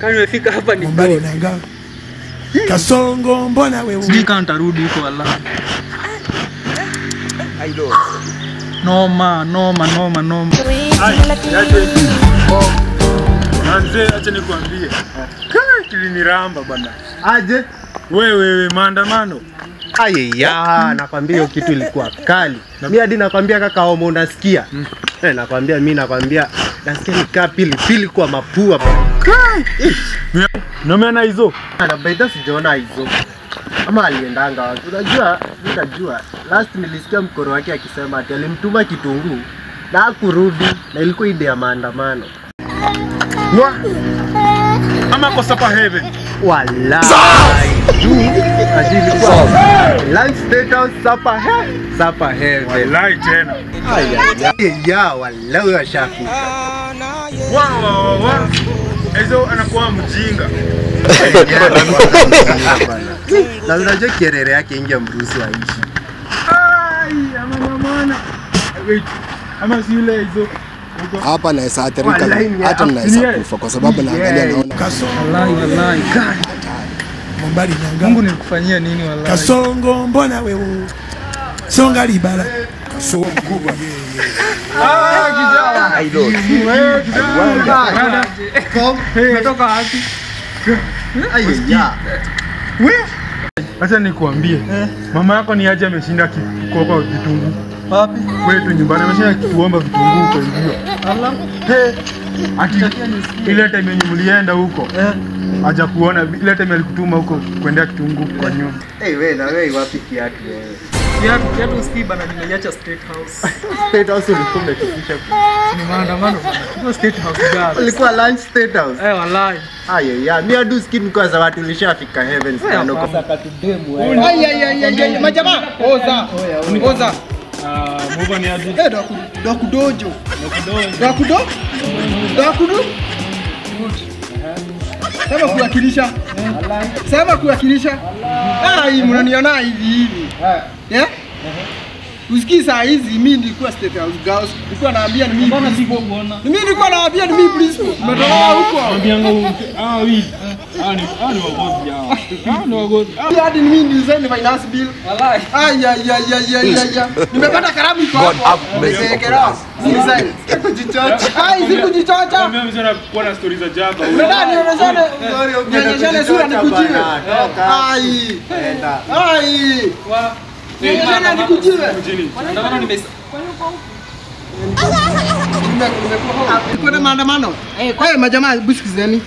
Kama nimefika hapa ni mbali nanga. Kasongo mbona wewe? Sijui kama nitarudi huko wallahi. Aido. Noma. Manze acha nikwambie. Kiliniramba bwana. Aje? Wewe maandamano. Aya, nakwambia hiyo kitu ilikuwa kali. Mimi hadi nakwambia kaka homo unasikia. Nakwambia mimi nakwambia nasikia nikaa pili kwa mapua bwana. Umeona hizo? Na baada sijaona hizo. Ama aliendanga wapi? Unajua last nilisikia mkoro wake akisema ati alimtuma kitunguu na hakurudi na ilikuwa ide ya maandamano. Mwa. Ama kwa Sapa Heaven. Wallahi. Ajilikuwa lunch state house Sapa Heaven. Wallahi tena. Ya wallahi washafika. Wow. Hizo anakuwa mjinga. Na unajua kerere yake ingia mruhusu aishi. Amana. Wait. Ama si ile hizo. Hapa na athirika hata naweza kufa kwa sababu naangalia naona Wallahi mbali nanga. Mungu nikufanyia nini wallahi? Kasongo mbona wewe? Songa libala. Kasongo kubwa. Kijana. Aido. Wewe kijana. Umetoka wapi? Aya. Wewe. Acha nikuambie. Mama yako ni aje ameshinda kukoko vitunguu. Wapi? Kwetu nyumbani ameshinda kuomba vitunguu kwa hivyo. Allah. Ati ile time yenye mlienda huko. Aja kuona ile time alikutuma huko kwendea kitunguu kwa nyumba. Wewe na wewe wapi kiatu wewe? Kiatu usikii bana, nimeiacha State House. State House ulikuwa umefikisha. Ni maandamano bana. State House gani? Ulikuwa lunch State House. Wallahi. Aya, mimi adu skin kwa za watu ulishafika heaven sana huko. Aya, majamaa. Oza. Mova ni aje? Dokudojo. Sema kuwakilisha. Ai, mnaniona hivi. Usikii saa hizi mimi nilikuwa State House girls. Nilikuwa naambia ni mimi. Mbona sikuona? Mimi nilikuwa naambia ni mimi principal. Umetoka huko. Naambianga wewe. Ni wagozi hao. Ni wagozi. Hadi ni mimi design finance bill. Wallahi. Aya. Nimepata karamu iko hapo. Nimeekera. Design. Sikujichocha. Mimi mzee kwa na stories za jaba. Nani nionyeshane sura nikujiwe. Ai. Nionyeshane nikujiwe. Maandamano nimesa. Kuna maandamano. Majamaa busikizeni.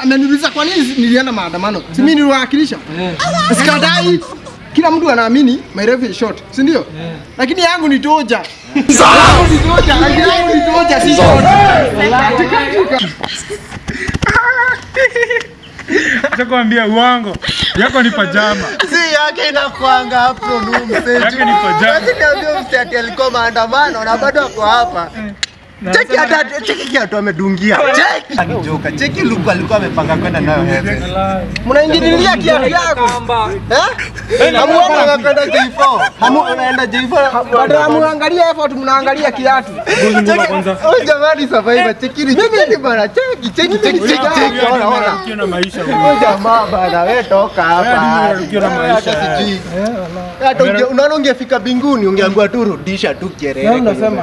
Ameniuliza kwa nini nilienda maandamano. Si mimi niliwakilisha. Sikadai. Kila mtu anaamini my ref is short, si ndio? Lakini yangu ni toja. Yangu ni toja, si short. Atakwambia uongo. Yako ni pajama. Si yake inakuanga hapo ndugu mzee. Yake ni pajama. Lakini niambia msitaki alikuwa maandamano na bado ako hapa. Cheki kiatu amedungia. Cheki. Anijoka. Cheki luku alikuwa amepanga kwenda nayo heaven. Mnaingililia kiatu yako. Hamuona kwenda J4. Unaenda J4. Baada muangalia effort mnaangalia kiatu. Oh jamani survivor cheki ni bana. Cheki. Ona. Ukiona maisha Oh jamaa bana wewe toka hapa. Ukiona maisha. Hata unaona ungefika binguni ungeambiwa tu rudisha tu kerere. Unasema